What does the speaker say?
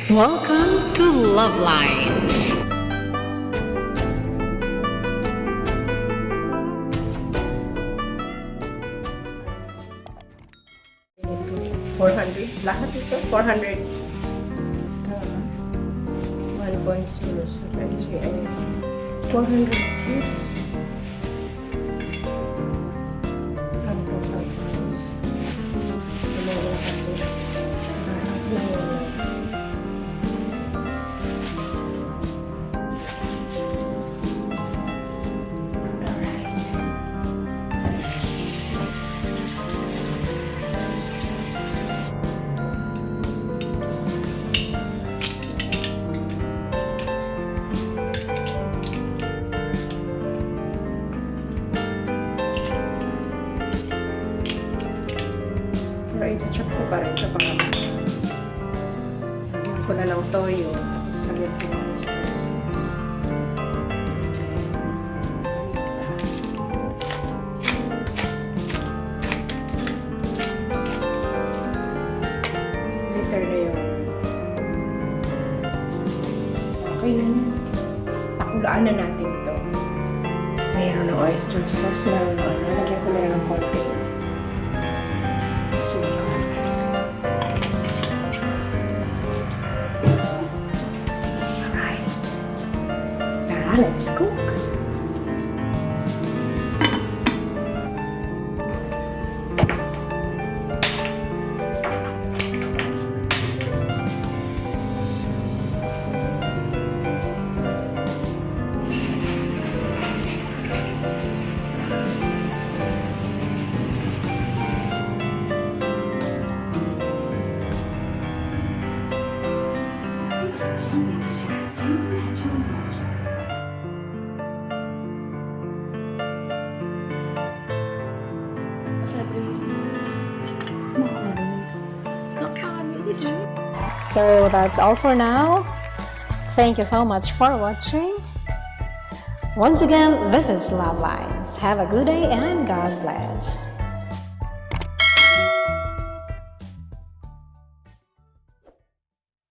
Welcome to LuvLiNes. $400 lahat ito 400 1.0 400 seats ang total price wala kasi nasa lang yun i-check ko pa rin sa pangalas. Lagyan ko na lang toyo. Tapos lagyan ko ng liter na yun. Okay na yun. Pakulaan na natin ito. Mayroon na oyster sauce. Mayroon na. Lagyan ko na lang ng konti. Let's cook. So that's all for now. Thank you so much for watching. Once again, this is LuvLiNes. Have a good day and God bless.